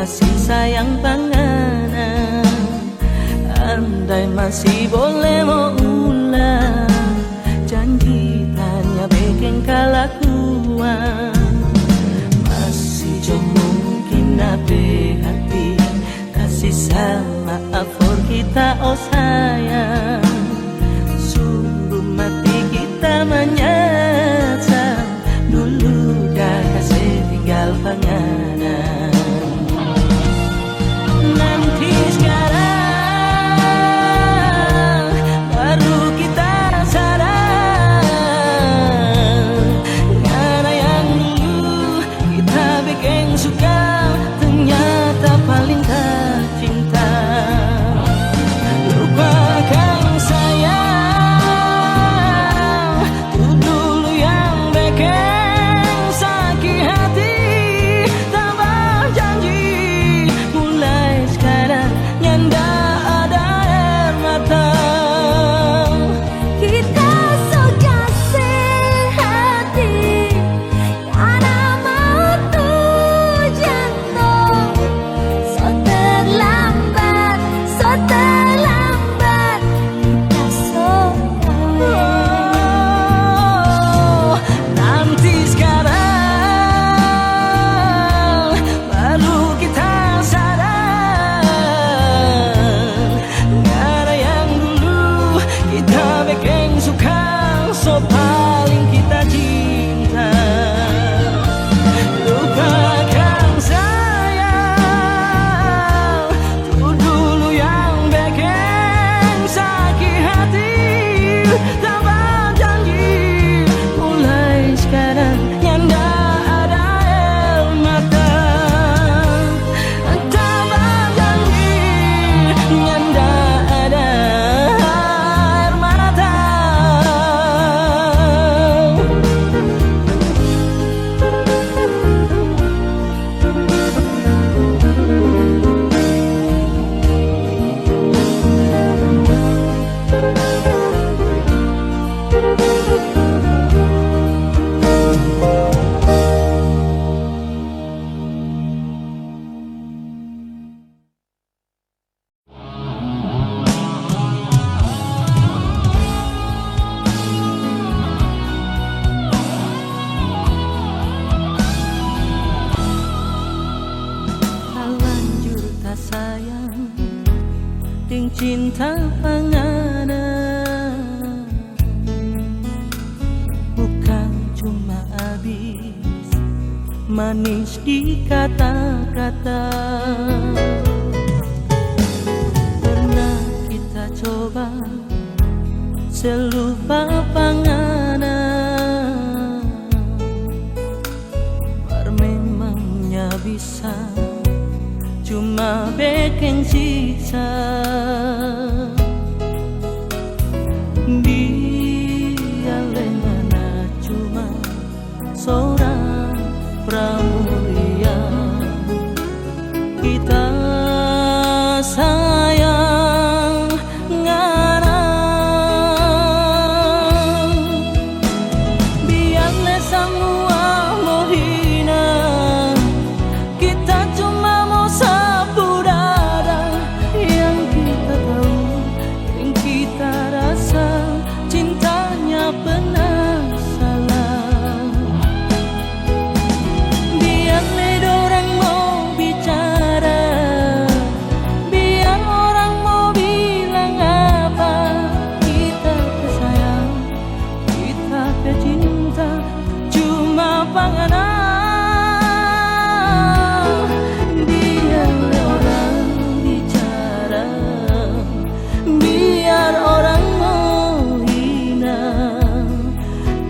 kasih sayang panganan. Andai masih boleh mau ulang, janji tanya bikin kelakuan. Masih jauh mungkin nabe hati kasih sama afor kita oh sayang. Suruh mati kita menyata, dulu dah kasih tinggal panganan. Nanti sekarang baru kita sadar, karena yang dulu kita bikin suka ternyata paling tak cinta. Lupakan sayang, itu dulu yang bikin sakit hati. Tambah janji, mulai sekarang nyanda ada air mata. Kita so kasih hati, karena mau tuh jantung. So terlambat, kita so Nanti sekarang baru kita sadar, karena yang dulu kita bikin suka, so paling kita cinta. Lupakan sayang, itu dulu yang bikin sakit hati. Tambah janji, mulai sekarang nyanda ada air mata. Tambah janji, nyanda ada air mata. Lanjut tak sayang, ting cinta panganan. Bukan cuma habis manis di kata-kata. Pernah kita coba selupa panganan, memangnya bisa cuma bikin siksa. Biarlah mana cuma seorang pramuria, kita sayang ngarang. Biarlah semua mau hina, kita cuma mau sapu dada. Yang kita tahu, yang kita rasa, cintanya pernah salah. Biarlah dorang mau bicara, biar orang mau bilang apa. Kita sayang, kita cinta, cuma panganan. Biarlah orang bicara, biar orang mau hina.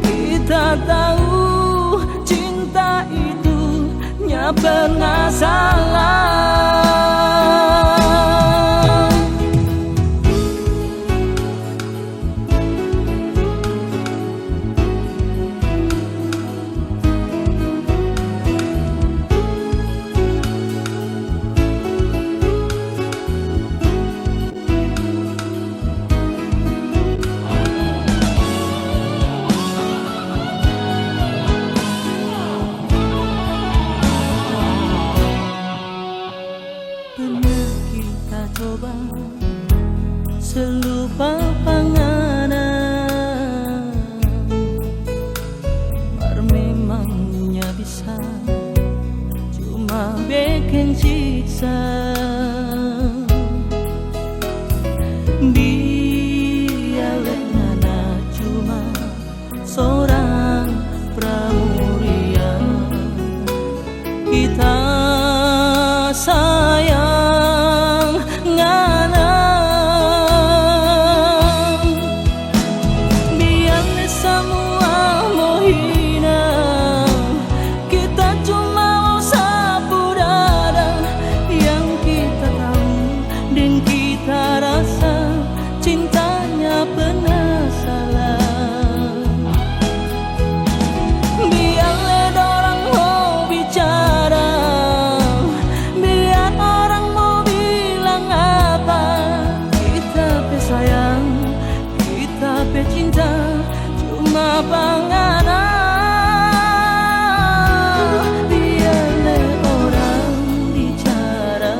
Kita tahu cinta itu nya pernah salah. keng siksa. Biarlah Nana cuma seorang pramuria, kita sayang Ngana. Biarlah semua menghina, kita cuma sapu dada. Yang kita tahu dan kita rasa, cintanya pernah salah. Biarlah orang mau bicara, biar orang mau bilang apa, kita pe sayang, kita pe cinta, cuma pangana. Biarlah orang bicara,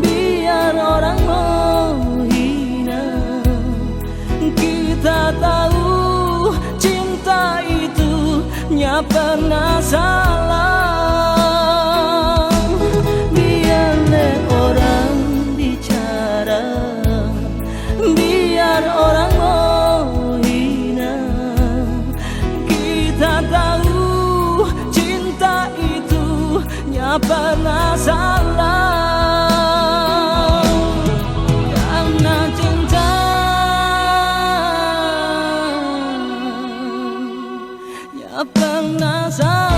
biar orang mau hina, kita tahu cinta itu nya pernah salah. Biarlah orang bicara, biar orang mau hina, kita tahu cinta itu nya pernah salah. Karena cinta nya pernah salah.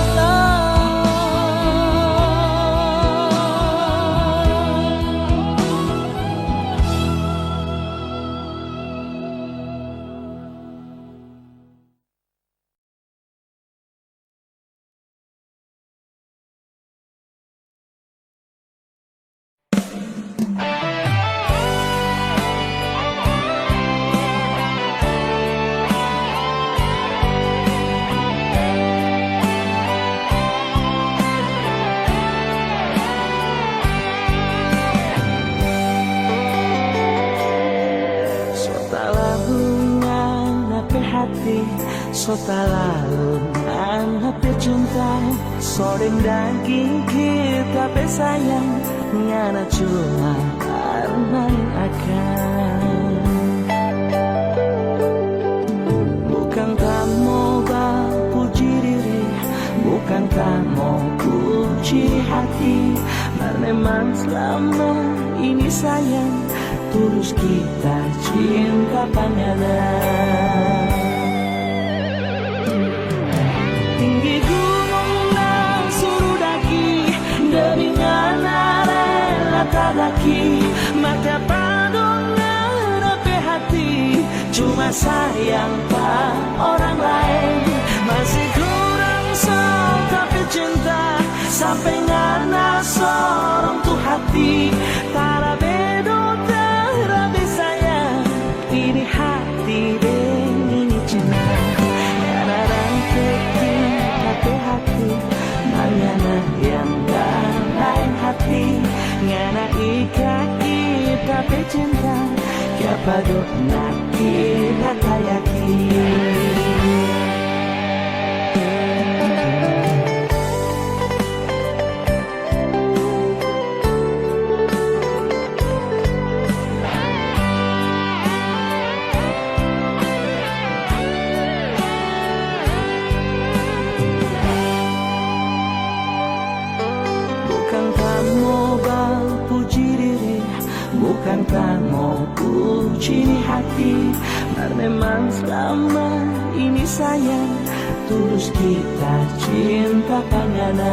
So tak lalu anak cinta, soreng daging kita pe sayang, ngana cuma karena akan. Bukan kamu puji diri, bukan kamu puji hati, memang selama ini sayang, tulus kita cinta panjang. Tinggi gunung nang suruh daki, demi ngana rela tadaki, maka padong ngana pe hati, cuma sayang pak orang lain. Masih kurang sok tapi cinta, sampai ngana sorong tuh hati, tara bedo terabe sayang, ini hati deng ini cinta. Hati mangana yang lain hati, ngana ika kita pe cinta, kiapa dok nak kita kayaki. Bukan kamu puji hati, memang selama ini sayang, tulus kita cinta panjang.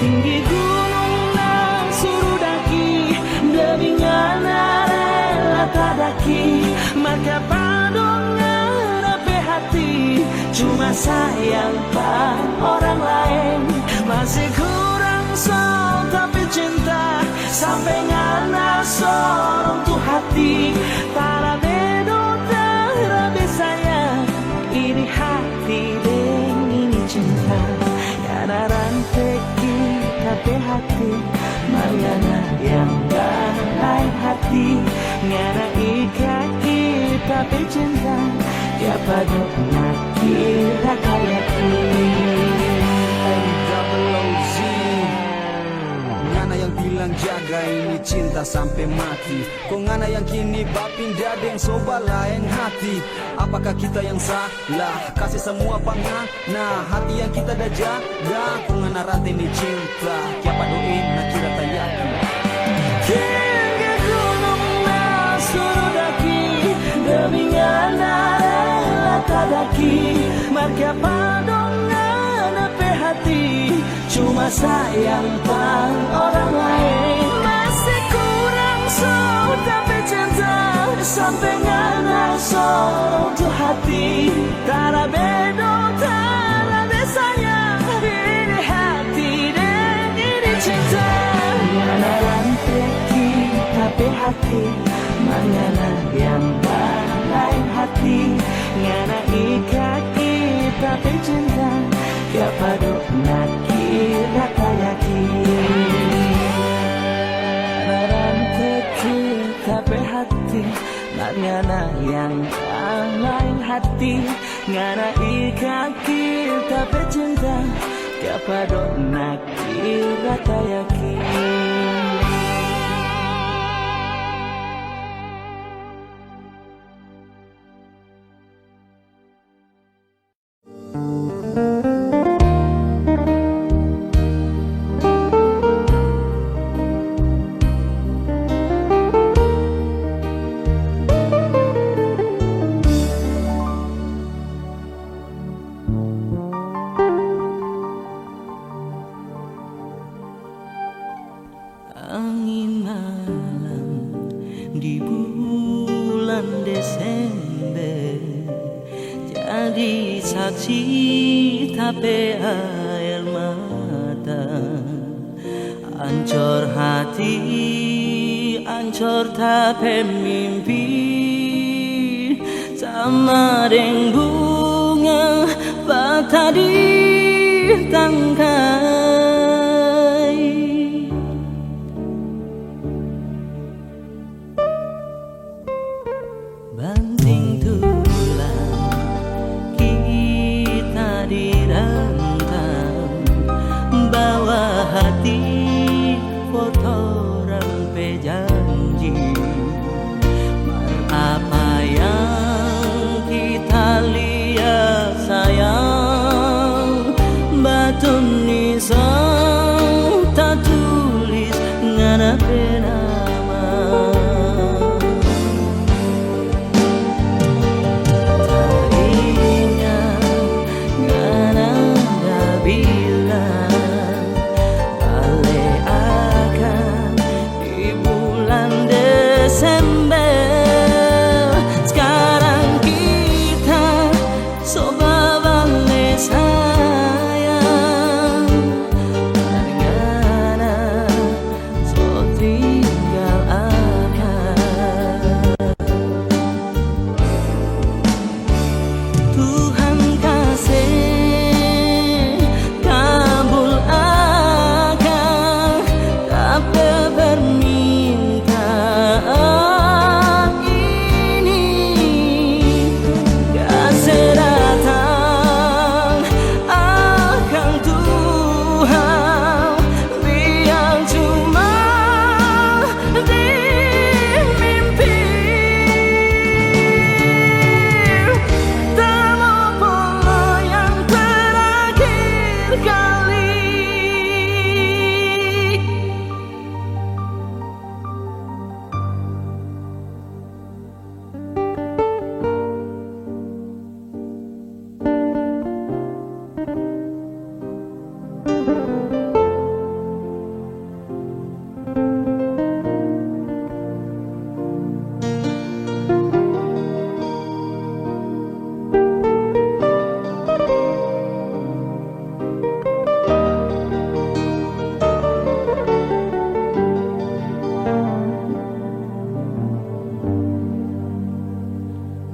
Tinggi gunung nang suruh daki, demi ngana rela tadaki, maka padong ngana pe hati, cuma sayang pak orang lain. Masih kurang sok tapi cinta, sampai ngana sorong tuh hati, tara bedo terabe sayang, ini hati deng ini cinta. Ngana rantai kita pe hati, mangana yang lain hati, ngana ika kita pe cinta, ya padok nak kita kayaki. cinta sampai mati. Kau ngana yang kini bapindah deng soba lain hati. Apakah kita yang salah? Kasih semua pangana hati yang kita dah jaga. Kau ngana rate ni cinta kiapa doin nak kira tayaki. Hingga gunung nak suruh daki, demi ngana rela tadaki. Marga padong ngana pe hati, cuma sayang pang orang lain. Masih kurang so tapi cinta, sampai ngana sorong tu hati. Tara bedo tara desanya, ini hati dan ini cinta. Ngana rantai tapi hati, mangana yang lain hati. Ngana ikaki tapi cinta, kapado naki rakayaki. Rantai tapi hati, mangana yang lain hati. Ngana ikaki tapi cinta, kapado naki rakayaki. Angin malam di bulan Desember jadi saksi tapi air mata. Ancur hati, ancur tapi mimpi. Sama deng bunga patah di tangkai. Banting tulang kita dirantau, bawa hati foto rampe janji. Apa yang kita lihat sayang, batu nisan tak tulis ngana penama.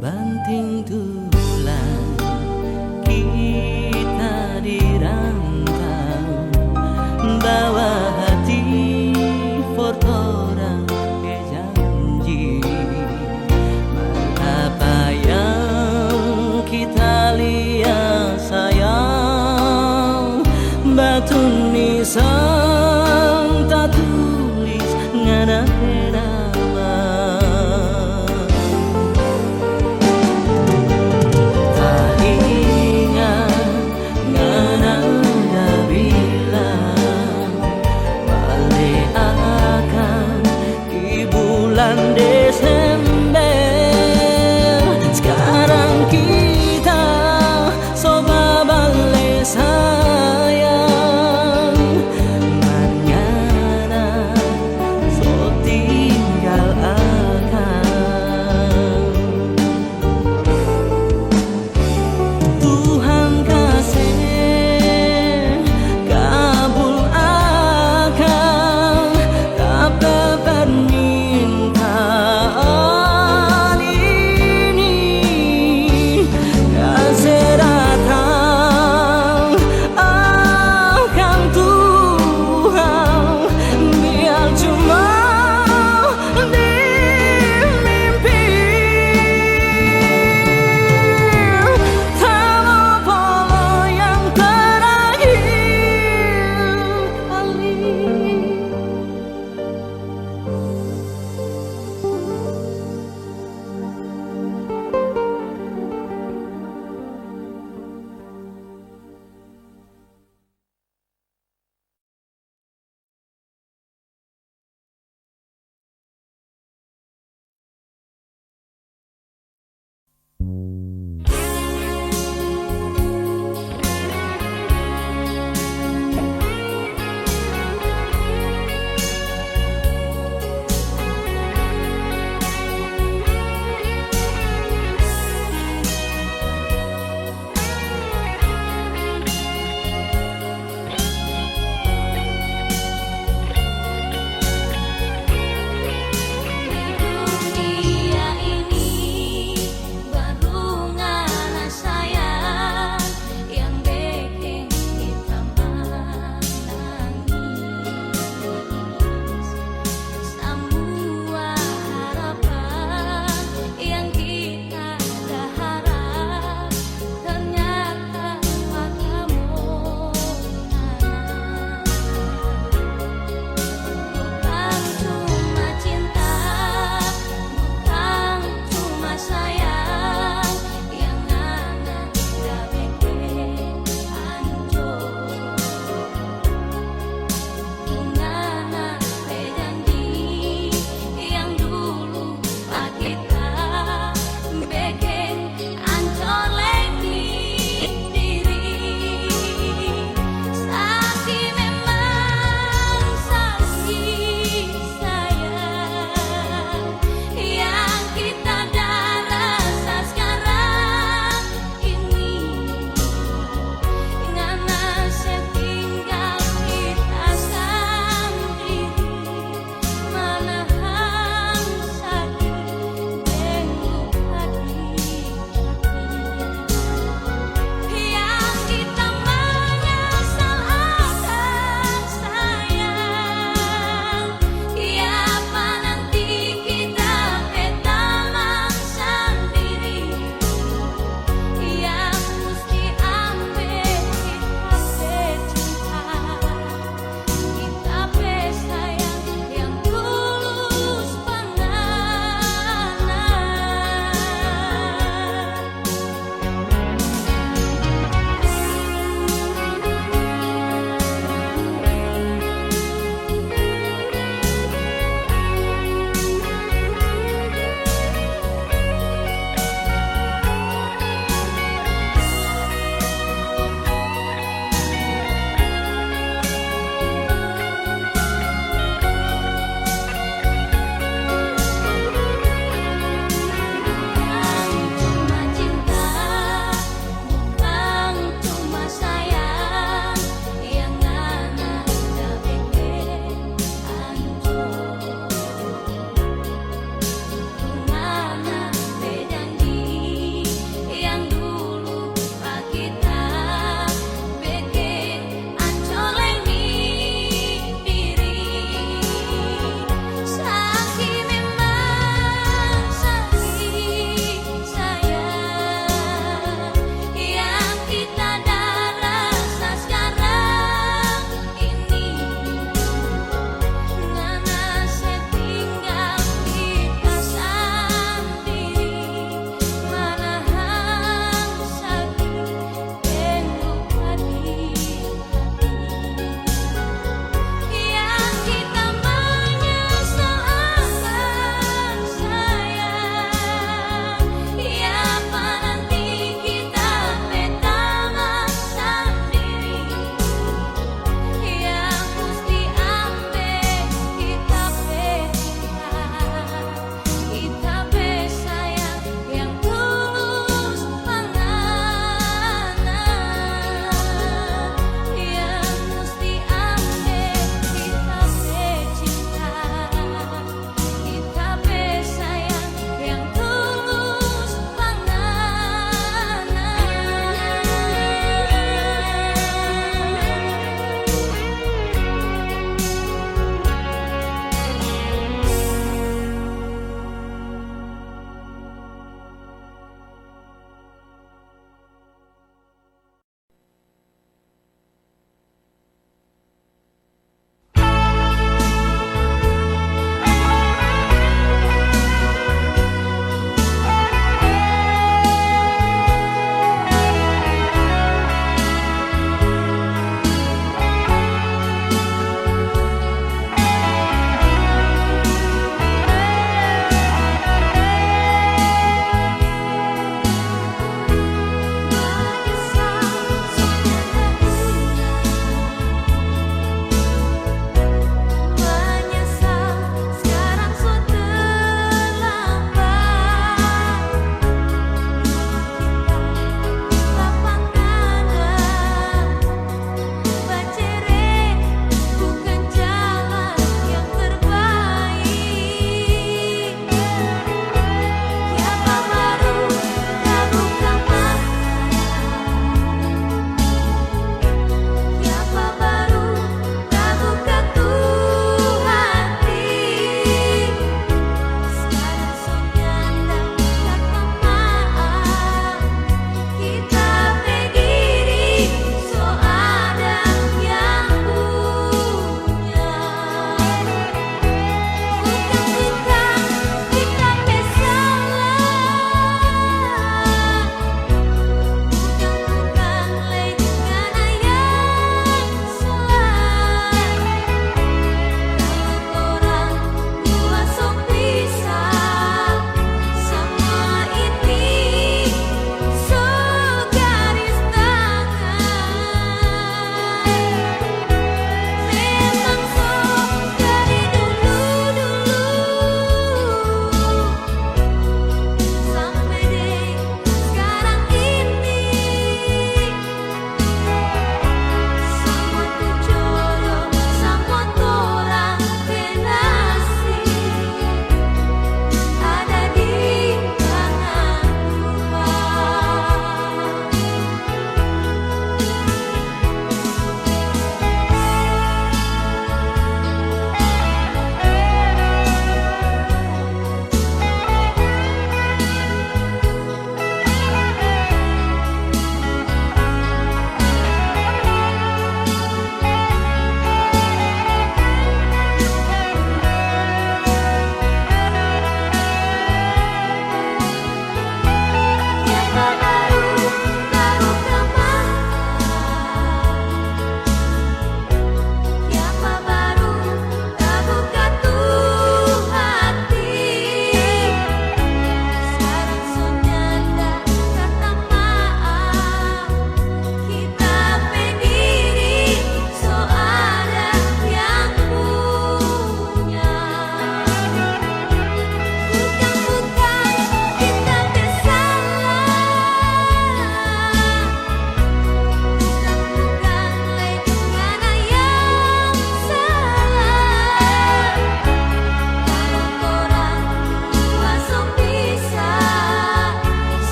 Banting tulang kita dirantau, bawa hati fortora ke janji. Apa yang kita lihat sayang, batu nisan tak tulis ngana.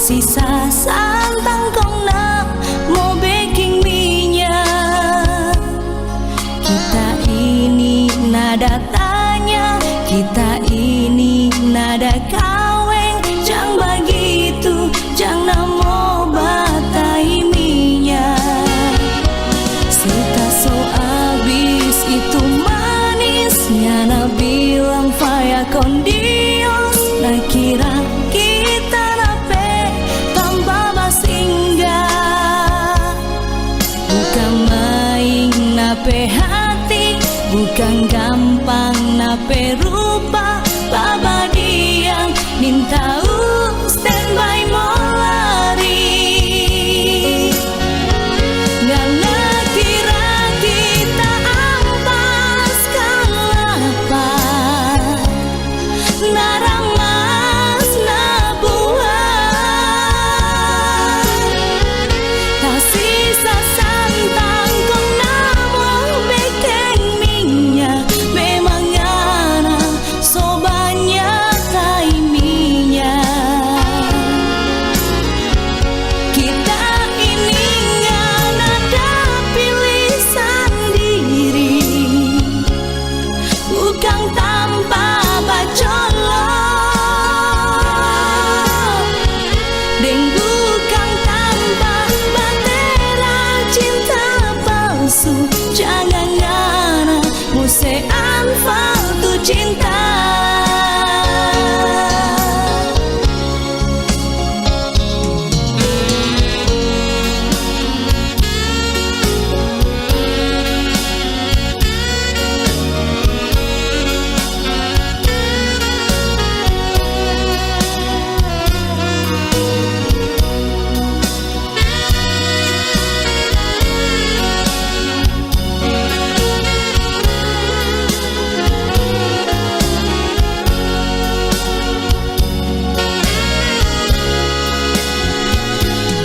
sisa santang kong na mau baking minyak. Kita ini nada tanya, kita ini nada kaweng. Jang begitu, jang namo batai minyak. Suka so abis itu manisnya, na bilang faya con Dios. Nah kira kita nape tanpa singgah. Bukan main nape hati, bukan gampang nape rupa. Baba diang nintau standby mau lari. Ngana kira kita ampas kalapa, naramas nabuhan. Tak sisa santang kong namong bekeng minyak. Memang ngana so banyak kai minyak. Kita ini ngana ada pilih sendiri, bukan tanpa bacolok, dan bukan tanpa batera cinta palsu. Jangan ngana musean faltu cinta.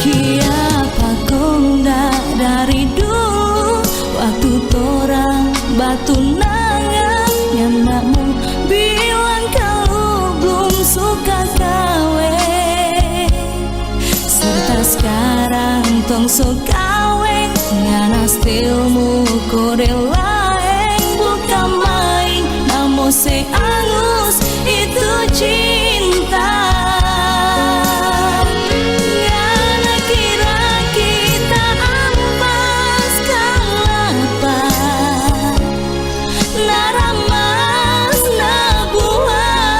Kiapa konda dari dulu, waktu torang batu nangan. Yang namu bilang kalau belum suka kawe, serta sekarang tong so kawe. Ngana stilmu kode laeng, bukan main namo se angus itu cinta. Ngana kira kita ampas kalapa, naramas nabuhan.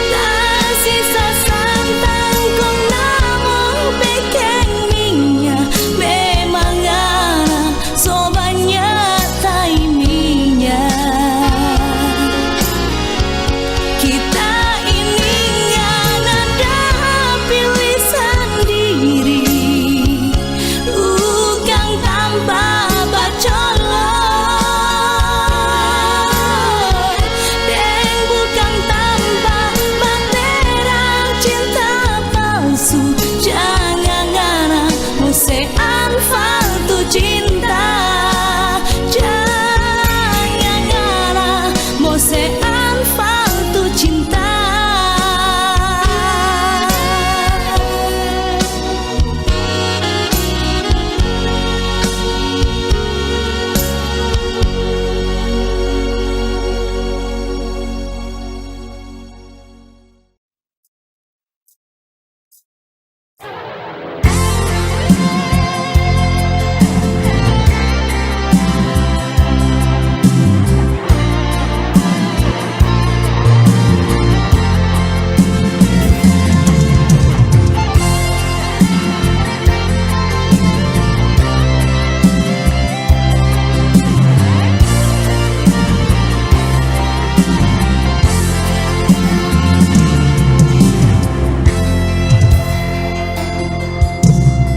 Tak sisa santang kong namong bekeng minyak. Memang ngana so banyak tai minyak. Kita ini ngana ada pilih sendiri, bukan tanpa bacolok, dan bukan tanpa batera cinta palsu. Jangan ngana musean faltu cinta. Jangan ngana musean faltu cinta.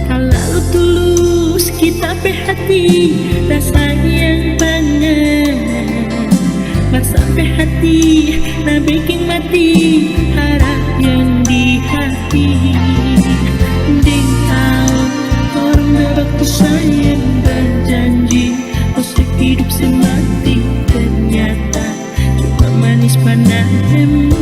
Kalau tulus kita hati, rasa yang banget. Masa hati, nah bikin mati harap yang di hati. Ding tahu orang berbakti sayang berjanji, usah hidup semati. Ternyata cuma manis panahmu.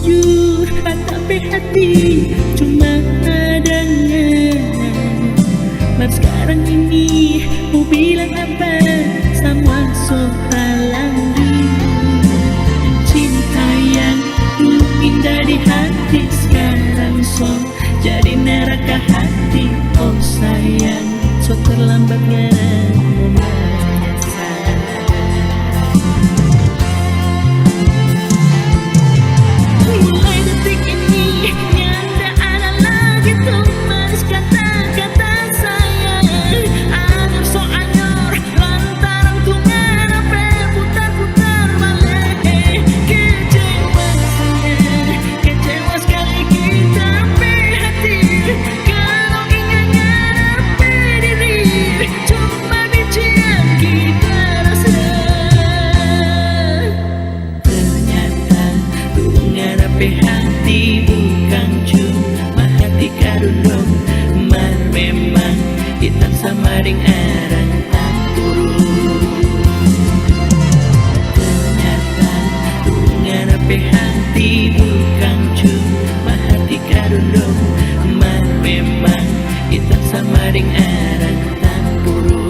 jujur tapi hati cuma dengar. Mas sekarang ini mau bilang apa sama soal cinta yang dulu indah di hati sekarang so jadi neraka hati. Oh sayang, so terlambat ngarang menyesal. Mulai detik ini nyanda ada lagi tuh manis kata-kata sayang. Anyor so anyor lantaran ku ngarepe putar-putar balik. Kecewa sayang, kecewa sekali kita hati. Kalau ingin ngarepe diri cuma biji yang kita rasa. Ternyata ku ngarepe hati bukan cuma hati karundung. Mar memang kita samaring arang tampurung. Ternyata ku ngarepe hati bukan cuma hati karundung. Mar memang kita samaring arang tampurung.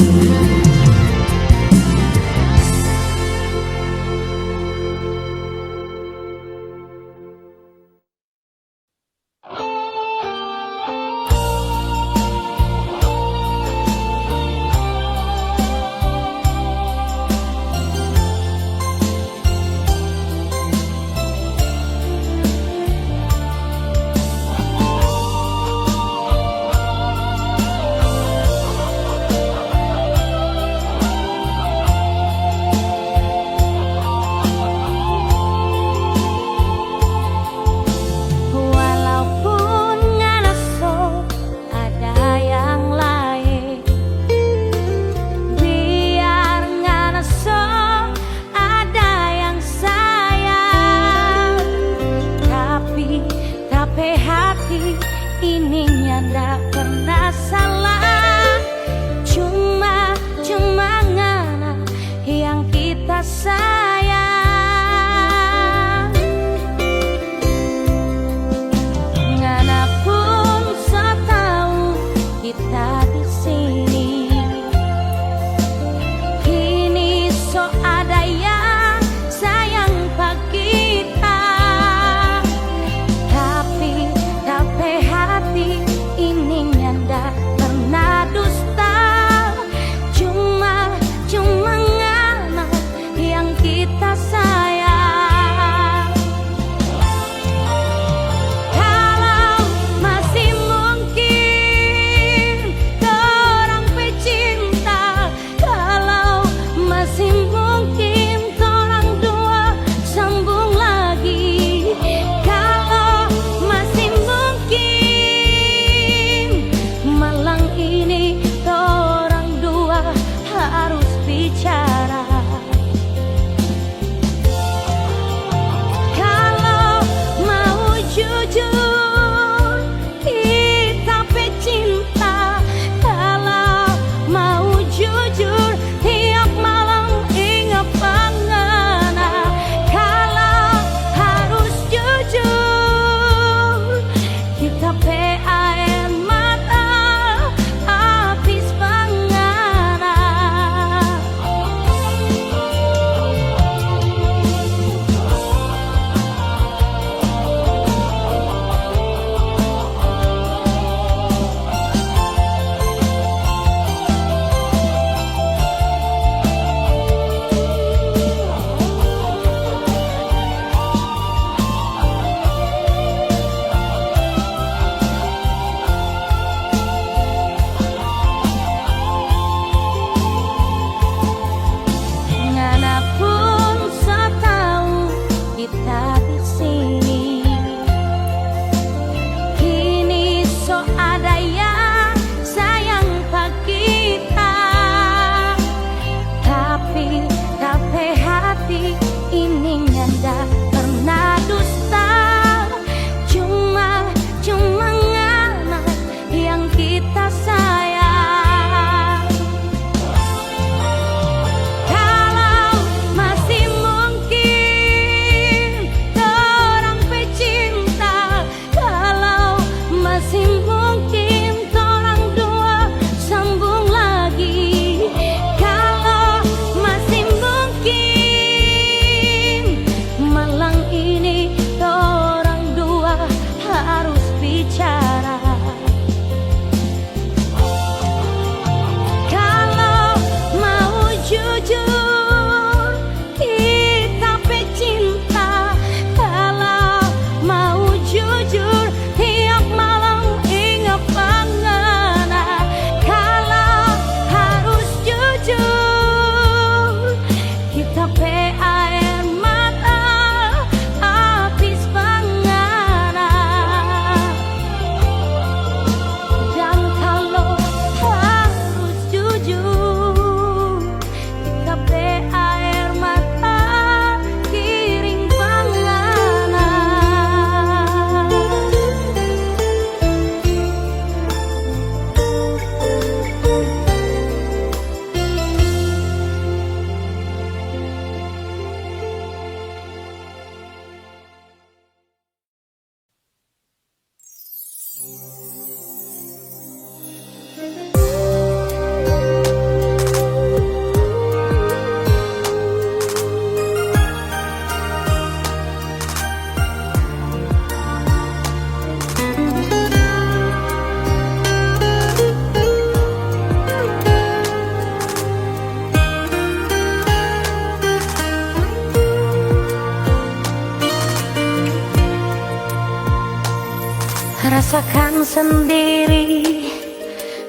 rasakan sendiri,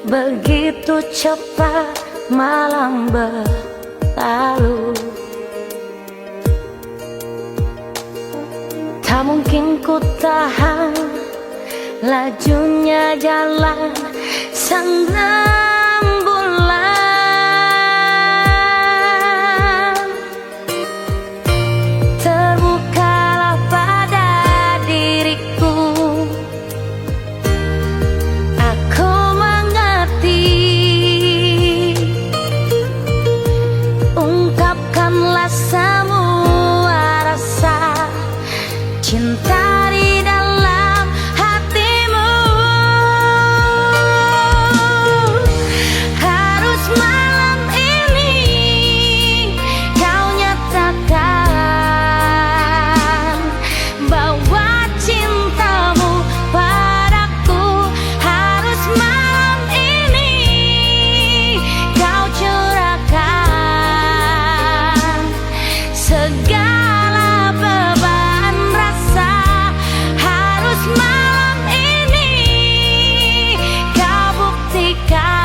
begitu cepat malam berlalu. Tak mungkin ku tahan lajunya jalan sang rembulan. Terbukalah pada diriku, aku mengerti. Ungkapkanlah semua rasa cinta di dalam hatimu. Harus malam ini kau nyatakan bahwa cintamu padaku. Harus malam ini kau curahkan segala beban rasa. Harus malam ini kau buktikan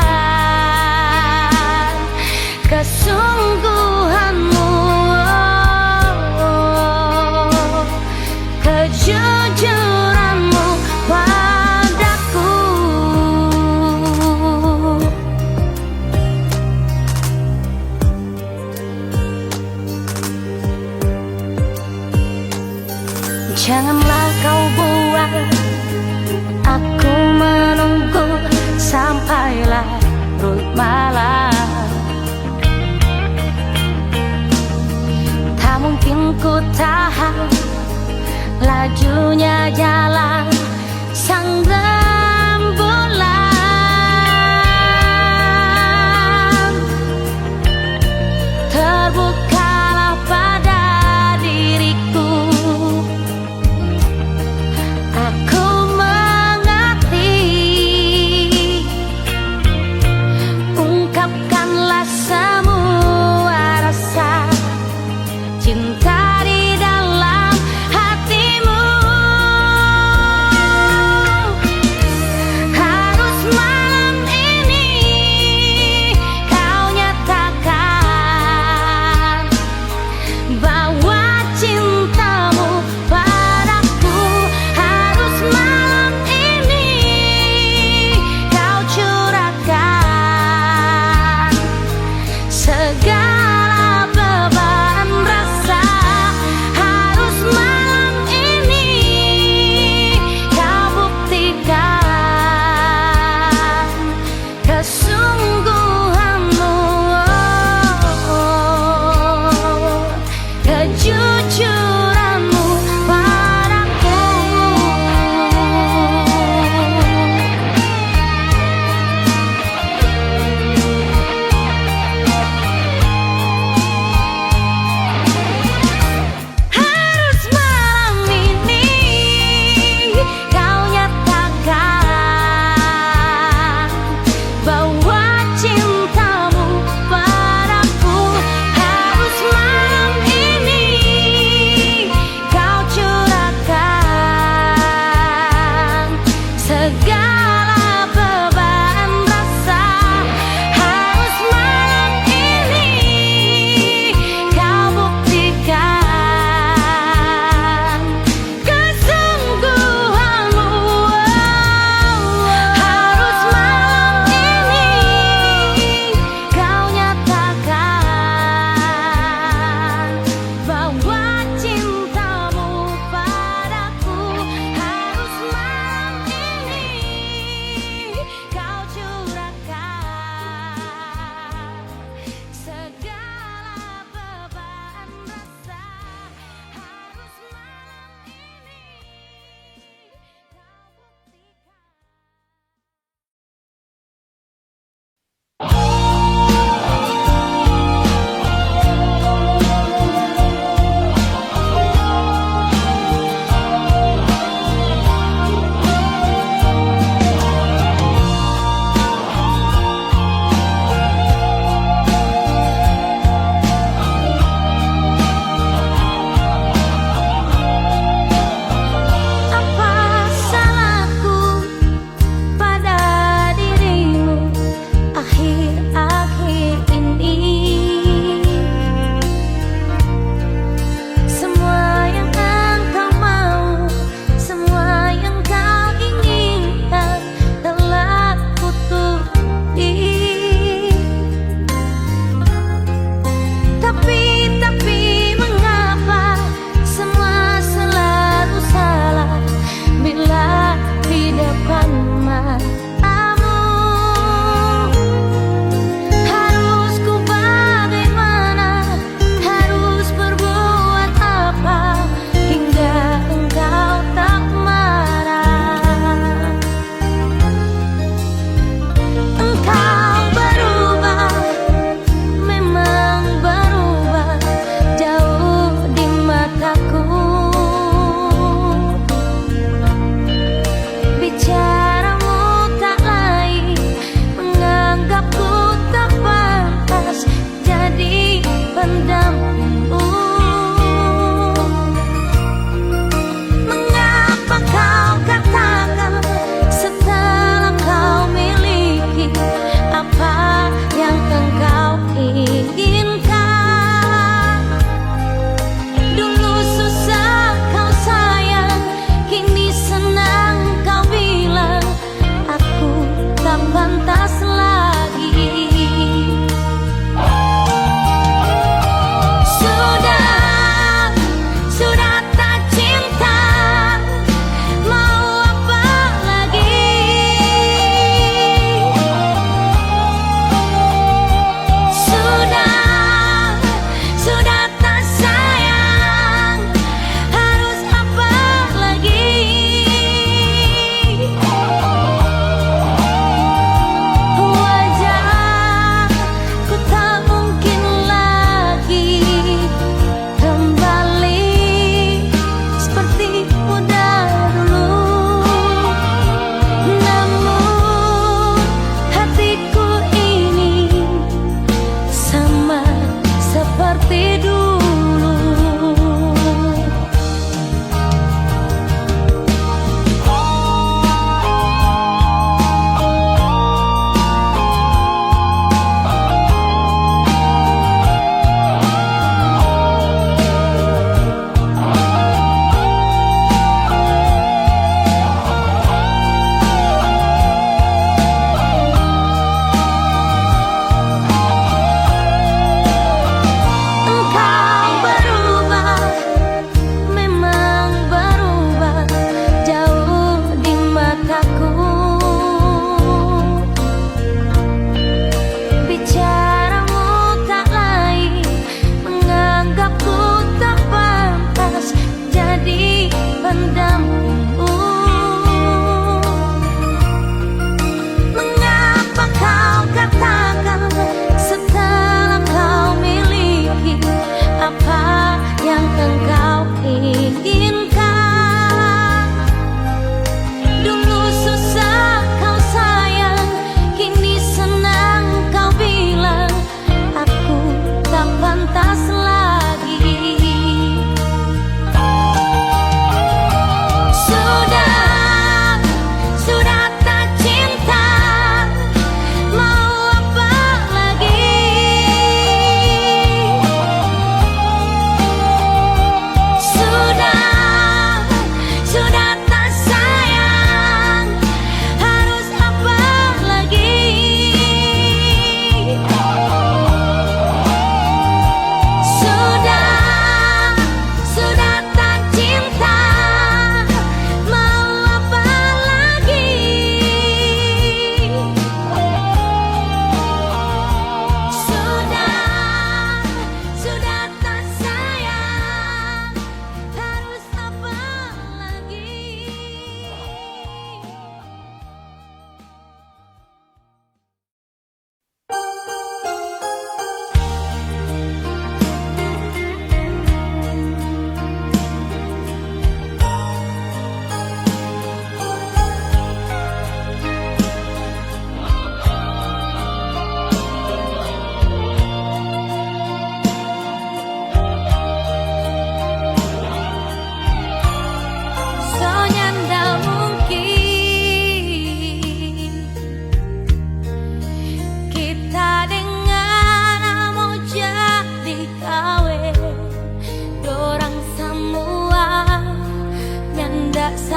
kesungguhanmu, kejujuranmu padaku. Janganlah kau buat aku menunggu sampai larut malam. Tak mungkin ku tahan lajunya jalan sang rembulan. Terbukalah pada diriku, aku mengerti. Ungkapkanlah semua rasa cinta di dalam hatimu.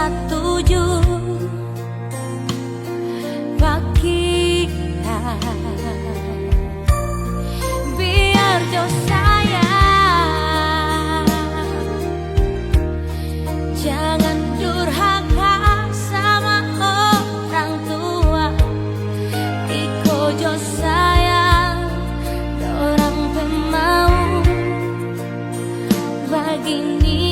setuju Pak kita biar jo sayang jangan durhaka sama orang tua iko jo sayang orang pemau begini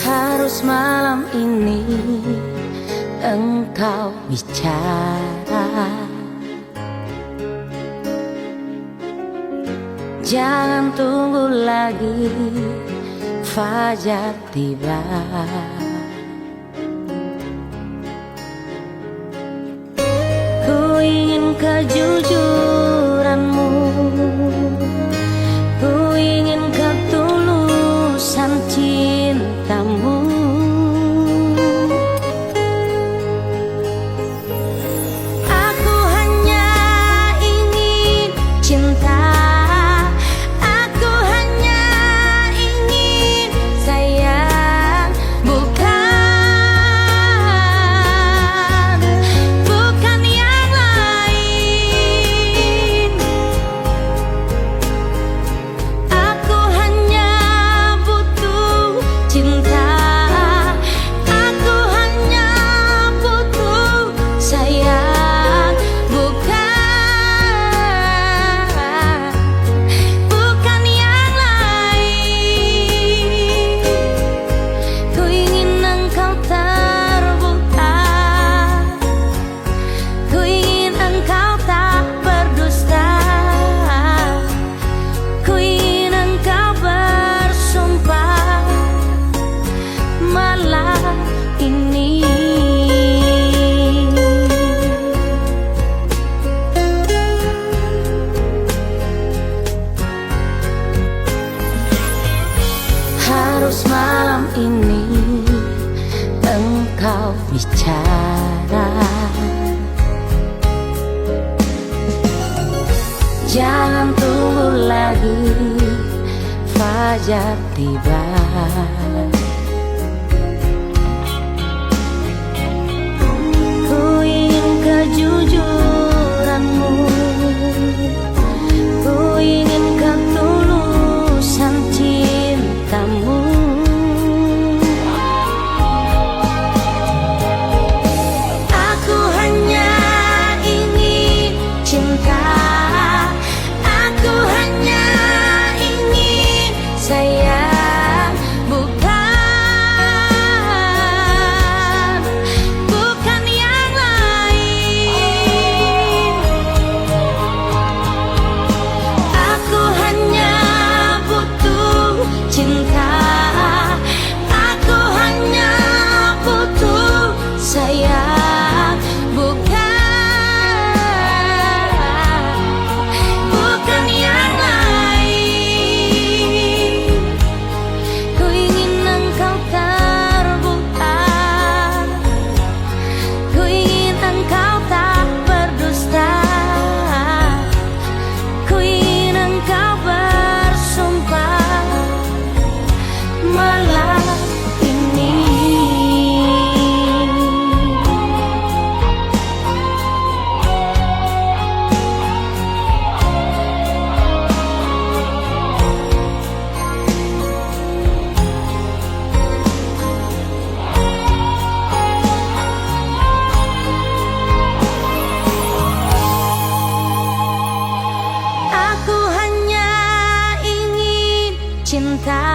Harus malam ini engkau bicara, jangan tunggu lagi fajar tiba. Ku ingin kejujuranmu, ku ingin ketulusan cintamu. Aku hanya ingin cinta, aku hanya ingin sayang, bukan yang lain. Aku hanya butuh cinta, aku hanya butuh sayang, bukan yang lain. Ku ingin engkau terbuka, ku ingin engkau tak berdusta, ku ingin engkau bersumpah malam ini. Harus malam ini engkau bicara, jangan tunggu lagi fajar tiba. Ku ingin kejujuranmu, ku ingin ketulusan cintamu. Aku hanya ingin cinta, aku hanya ingin sayang, bukan yang lain. Aku hanya butuh cinta, aku hanya butuh sayang, bukan yang lain. Ku ingin engkau terbuka, ku ingin engkau tak berdusta, ku ingin engkau bersumpah malam ini. Aku hanya ingin cinta,